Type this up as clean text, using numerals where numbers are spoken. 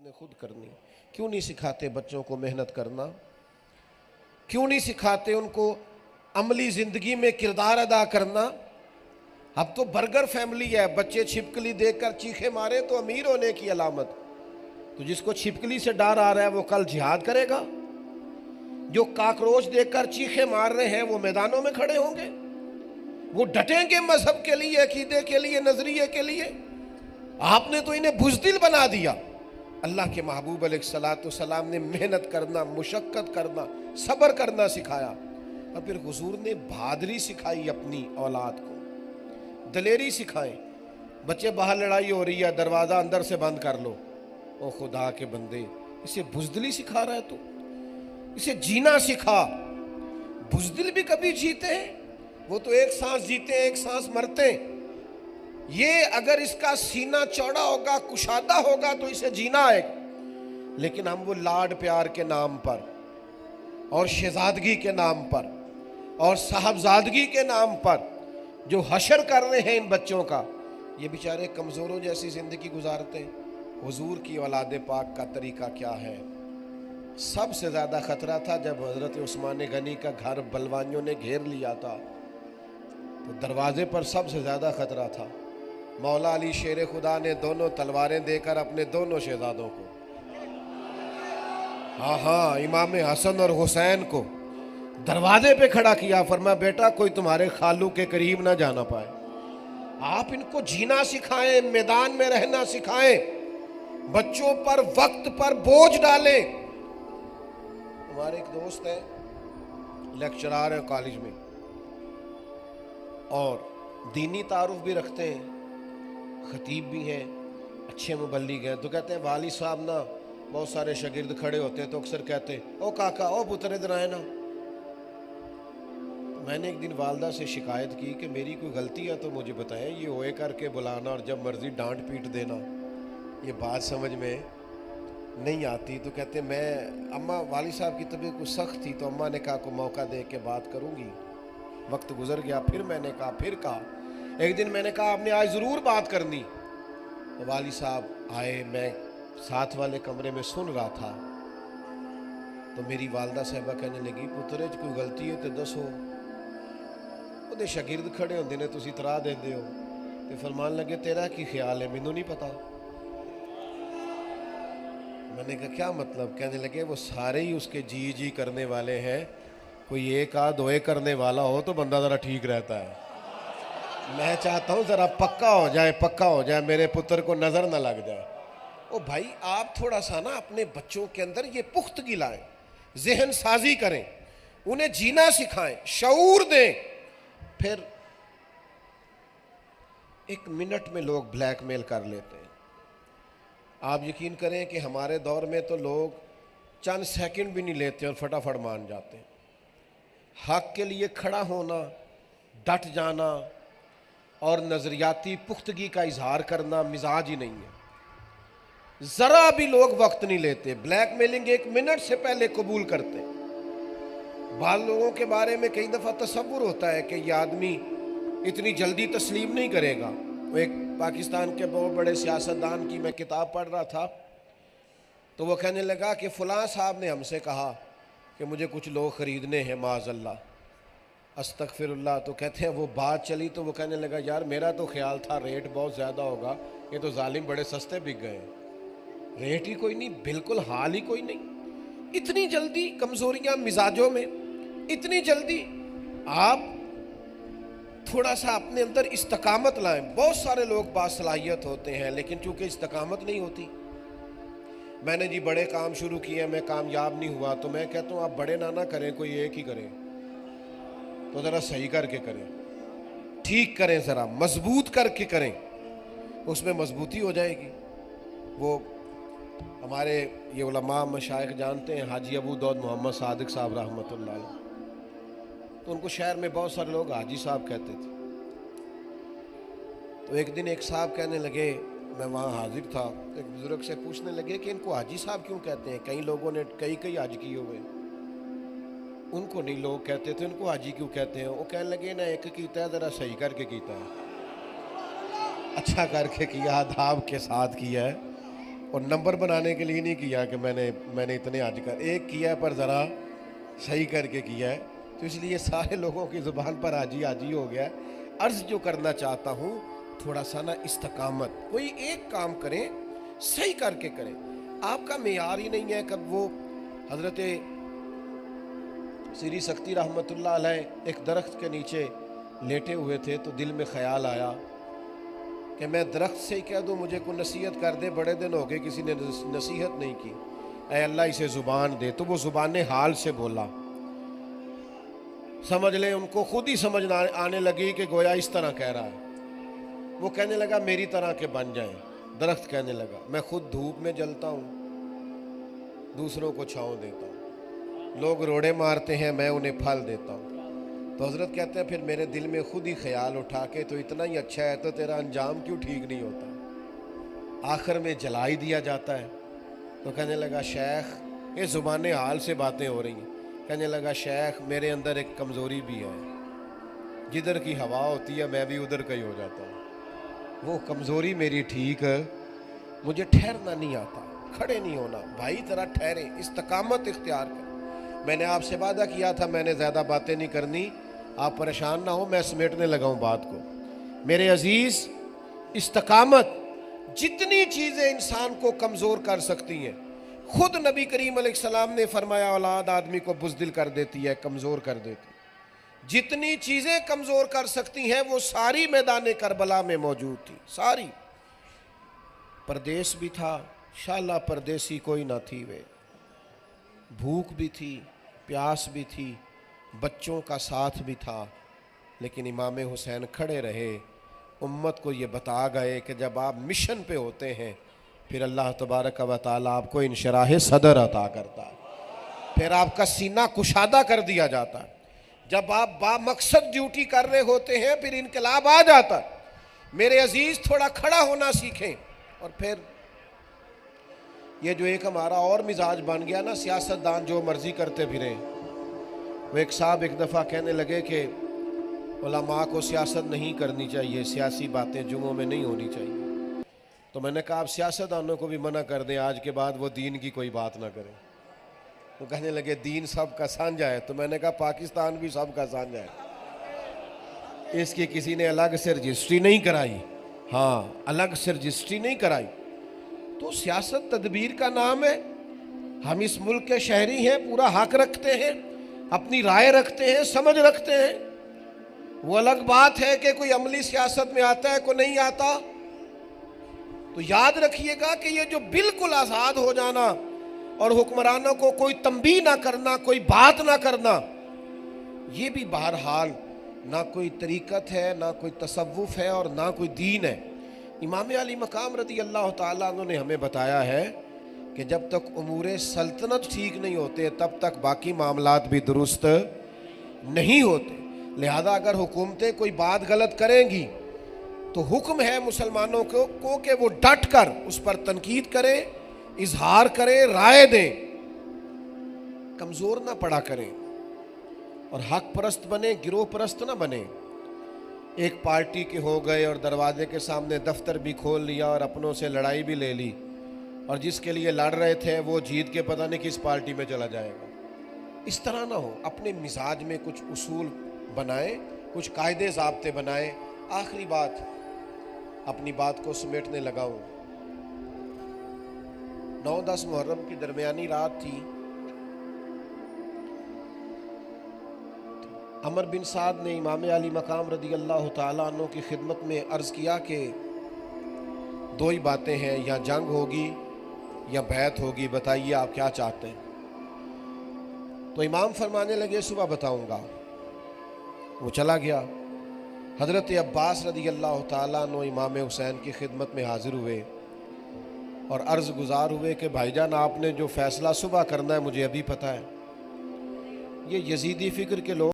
आपने खुद करनी। क्यों नहीं सिखाते बच्चों को मेहनत करना? क्यों नहीं सिखाते उनको अमली जिंदगी में किरदार अदा करना? अब तो बर्गर फैमिली है, बच्चे छिपकली देखकर चीखे मारे तो अमीर होने की अलामत। तो जिसको छिपकली से डर आ रहा है वो कल जिहाद करेगा, जो काकरोच देखकर चीखे मार रहे हैं वो मैदानों में खड़े होंगे, वो डटेंगे मजहब के लिए, अकीदे के लिए, नजरिए के लिए। आपने तो इन्हें बुज़दिल बना दिया। अल्लाह के महबूब अलैहिस्सलाम ने मेहनत करना, मुशक्कत करना, सब्र करना सिखाया, और फिर हुजूर ने बहादुरी सिखाई अपनी औलाद को, दलेरी सिखाए। बच्चे बाहर लड़ाई हो रही है, दरवाज़ा अंदर से बंद कर लो। ओ खुदा के बंदे, इसे बुज़दिली सिखा रहा है तू, इसे जीना सिखा। बुज़दिल भी कभी जीते हैं? वो तो एक सांस जीते हैं, एक सांस मरते हैं। ये अगर इसका सीना चौड़ा होगा, कुशादा होगा तो इसे जीना आएगा। लेकिन हम वो लाड प्यार के नाम पर और शहजादगी के नाम पर और साहबजादगी के नाम पर जो हशर कर रहे हैं इन बच्चों का, ये बेचारे कमज़ोरों जैसी ज़िंदगी गुजारते हैं। हुजूर की औलाद पाक का तरीका क्या है? सबसे ज़्यादा ख़तरा था जब हज़रत उस्मान गनी का घर बलवानियों ने घेर लिया था, तो दरवाजे पर सबसे ज़्यादा ख़तरा था। मौला अली शेर खुदा ने दोनों तलवारें देकर अपने दोनों शहजादों को, हाँ, इमाम हसन और हुसैन को दरवाजे पे खड़ा किया। फरमाया बेटा कोई तुम्हारे खालू के करीब ना जाना पाए। आप इनको जीना सिखाएं, मैदान में रहना सिखाएं, बच्चों पर वक्त पर बोझ डालें। हमारे एक दोस्त है, लेक्चरर है कॉलेज में और दीनी तारुफ भी रखते हैं, खतीब भी हैं, अच्छे मुबल्लिग हैं। तो कहते हैं वाली साहब ना, बहुत सारे शागिर्द खड़े होते हैं तो अक्सर कहते हैं ओ काका, ओ पुत्र इधर आए ना। तो मैंने एक दिन वालदा से शिकायत की कि मेरी कोई गलती है तो मुझे बताएं, ये ओए करके बुलाना और जब मर्जी डांट पीट देना, ये बात समझ में नहीं आती। तो कहते मैं, अम्मा वाली साहब की तबीयत कुछ सख्त थी तो अम्मा ने कहा को मौका दे के बात करूँगी। वक्त गुजर गया, फिर मैंने कहा, फिर कहा। एक दिन मैंने कहा आपने आज ज़रूर बात करनी। तो वाली साहब आए, मैं साथ वाले कमरे में सुन रहा था। तो मेरी वालदा साहबा कहने लगी पुत्रे कोई गलती है तो दसो, ਉਹਦੇ शागिर्द खड़े होंगे ने तुसी तरा देंदे हो। तो फरमान लगे तेरा की ख्याल है? मैनू नहीं पता। मैंने कहा क्या मतलब? कहने लगे वो सारे ही उसके जी जी करने वाले हैं, कोई एक आध दोए करने वाला हो तो बंदा ज़रा ठीक रहता है। मैं चाहता हूँ ज़रा पक्का हो जाए, पक्का हो जाए, मेरे पुत्र को नज़र ना लग जाए। ओ भाई आप थोड़ा सा ना अपने बच्चों के अंदर ये पुख्तगी लाएं, जहन साजी करें, उन्हें जीना सिखाएं, शऊर दें। फिर एक मिनट में लोग ब्लैकमेल कर लेते हैं। आप यकीन करें कि हमारे दौर में तो लोग चंद सेकंड भी नहीं लेते और फटाफट मान जाते हैं। हक के लिए खड़ा होना, डट जाना और नज़रियाती पुख्तगी का इजहार करना मिजाज ही नहीं है। ज़रा भी लोग वक्त नहीं लेते, ब्लैकमेलिंग एक मिनट से पहले कबूल करते। बाल लोगों के बारे में कई दफ़ा तसव्वुर होता है कि यह आदमी इतनी जल्दी तस्लीम नहीं करेगा। वो एक पाकिस्तान के बहुत बड़े सियासतदान की मैं किताब पढ़ रहा था, तो वो कहने लगा कि फ़लाँ साहब ने हमसे कहा कि मुझे कुछ लोग ख़रीदने हैं, माज़अल्लाह, अस्तगफिरुल्लाह। तो कहते हैं वो बात चली तो वो कहने लगा यार मेरा तो ख्याल था रेट बहुत ज़्यादा होगा, ये तो जालिम बड़े सस्ते बिक गए। रेट ही कोई नहीं, बिल्कुल हाल ही कोई नहीं। इतनी जल्दी कमज़ोरियाँ मिजाजों में, इतनी जल्दी आप थोड़ा सा अपने अंदर इस्तकामत लाएं। बहुत सारे लोग बासलाहियत होते हैं लेकिन चूँकि इस्तकामत नहीं होती। मैंने जी बड़े काम शुरू किए, मैं कामयाब नहीं हुआ, तो मैं कहता हूँ आप बड़े ना करें, कोई एक ही करें, तो ज़रा सही करके करें, ठीक करें, ज़रा मजबूत करके करें, उसमें मजबूती हो जाएगी। वो हमारे ये उलमा मशाइख जानते हैं, हाजी अबू दाऊद मोहम्मद सादिक साहब रहमतुल्लाह अलैह, तो उनको शहर में बहुत सारे लोग हाजी साहब कहते थे। तो एक दिन एक साहब कहने लगे, मैं वहाँ हाजिर था, एक बुजुर्ग से पूछने लगे कि इनको हाजी साहब क्यों कहते हैं? कई लोगों ने कई हज किए हुए, उनको नहीं लोग कहते थे, उनको हाजी क्यों कहते हैं? वो कहने लगे ना एक कीता है, ज़रा सही करके कीता है, अच्छा करके किया, आदाब के साथ किया है, और नंबर बनाने के लिए नहीं किया कि मैंने इतने आज कर, एक किया है पर ज़रा सही करके किया है, तो इसलिए सारे लोगों की ज़ुबान पर हाजी हाजी हो गया है। अर्ज़ जो करना चाहता हूँ, थोड़ा सा ना इस्तकामत, कोई एक काम करें सही करके करें। आपका मेयार ही नहीं है। कब वो हज़रत श्री शक्ति रहमतुल्लाह अलैह एक दरख्त के नीचे लेटे हुए थे, तो दिल में ख्याल आया कि मैं दरख्त से ही कह दूँ मुझे कोई नसीहत कर दे, बड़े दिन हो गए किसी ने नसीहत नहीं की, ऐ अल्लाह इसे ज़ुबान दे। तो वो ज़ुबान हाल से बोला, समझ ले उनको खुद ही समझ आने लगी कि गोया इस तरह कह रहा है। वो कहने लगा मेरी तरह के बन जाएं। दरख्त कहने लगा मैं खुद धूप में जलता हूँ, दूसरों को छाँव देता हूँ, लोग रोड़े मारते हैं, मैं उन्हें फल देता हूँ। तो हज़रत कहते हैं फिर मेरे दिल में खुद ही ख्याल उठा के तो इतना ही अच्छा है तो तेरा अंजाम क्यों ठीक नहीं होता, आखिर में जला ही दिया जाता है। तो कहने लगा शेख, ये ज़ुबान हाल से बातें हो रही हैं। कहने लगा शेख मेरे अंदर एक कमज़ोरी भी है, जिधर की हवा होती है मैं भी उधर का ही हो जाता हूँ। वो कमज़ोरी मेरी ठीक है, मुझे ठहरना नहीं आता, खड़े नहीं होना। भाई ज़रा ठहरे, इस्तकामत इख्तियार कर। मैंने आपसे वादा किया था मैंने ज़्यादा बातें नहीं करनी, आप परेशान ना हो, मैं समेटने लगा हूँ बात को। मेरे अजीज़, इस्तकामत जितनी चीज़ें इंसान को कमज़ोर कर सकती हैं, खुद नबी करीम अलैहिस्सलाम ने फरमाया औलाद आदमी को बुज़दिल कर देती है, कमज़ोर कर देती है। जितनी चीज़ें कमज़ोर कर सकती हैं वो सारी मैदान करबला में मौजूद थी, सारी। परदेश भी था, शाला परदेसी कोई ना थी वे, भूख भी थी, प्यास भी थी, बच्चों का साथ भी था, लेकिन इमाम हुसैन खड़े रहे, उम्मत को ये बता गए कि जब आप मिशन पे होते हैं फिर अल्लाह तबारक व तआला आपको इंशराह सदर अता करता है, फिर आपका सीना कुशादा कर दिया जाता है। जब आप बामकसद ड्यूटी कर रहे होते हैं फिर इनकलाब आ जाता है। मेरे अजीज़, थोड़ा खड़ा होना सीखें। और फिर ये जो एक हमारा और मिजाज बन गया ना, सियासतदान जो मर्जी करते फिरे। वो एक साहब एक दफ़ा कहने लगे कि उलमा को सियासत नहीं करनी चाहिए, सियासी बातें जुम्मों में नहीं होनी चाहिए। तो मैंने कहा आप सियासतदानों को भी मना कर दें, आज के बाद वो दीन की कोई बात ना करें। वो कहने लगे दीन सबका साझा है। तो मैंने कहा पाकिस्तान भी सबका साझा है, इसकी किसी ने अलग से रजिस्ट्री नहीं कराई। हाँ, अलग से रजिस्ट्री नहीं कराई। तो सियासत तदबीर का नाम है, हम इस मुल्क के शहरी हैं, पूरा हक रखते हैं, अपनी राय रखते हैं, समझ रखते हैं। वो अलग बात है कि कोई अमली सियासत में आता है, कोई नहीं आता। तो याद रखिएगा कि ये जो बिल्कुल आज़ाद हो जाना और हुक्मरानों को कोई तंबीह ना करना, कोई बात ना करना, ये भी बहरहाल ना कोई तरीक़त है, ना कोई तसव्वुफ़ है और ना कोई दीन है। इमाम अली मकाम रज़ी अल्लाह तआला अन्हु ने हमें बताया है कि जब तक उमूरे सल्तनत ठीक नहीं होते तब तक बाकी मामलात भी दुरुस्त नहीं होते। लिहाजा अगर हुकूमतें कोई बात गलत करेंगी तो हुक्म है मुसलमानों को कि वो डट कर उस पर तनकीद करें, इजहार करें, राय दें, कमज़ोर ना पड़ा करें और हक परस्त बने, गिरोह परस्त ना बने। एक पार्टी के हो गए और दरवाजे के सामने दफ्तर भी खोल लिया और अपनों से लड़ाई भी ले ली, और जिसके लिए लड़ रहे थे वो जीत के पता नहीं किस पार्टी में चला जाएगा। इस तरह ना हो, अपने मिजाज में कुछ उसूल बनाएं, कुछ कायदे ज़ाब्ते बनाएं। आखिरी बात, अपनी बात को समेटने लगा हूँ। 9-10 मुहर्रम की दरमियानी रात थी। अमर बिन साद ने इमाम अली मकाम रज़ी अल्लाह तआला अन्हु की खिदमत में अर्ज़ किया कि दो ही बातें हैं, या जंग होगी या बैत होगी, बताइए आप क्या चाहते हैं। तो इमाम फरमाने लगे सुबह बताऊंगा। वो चला गया। हज़रत अब्बास रज़ी अल्लाह तआला अन्हु इमाम हुसैन की खिदमत में हाजिर हुए और अर्ज़ गुज़ार हुए कि भाईजान आपने जो फ़ैसला सुबह करना है मुझे अभी पता है। ये यजीदी फ़िक्र के लोग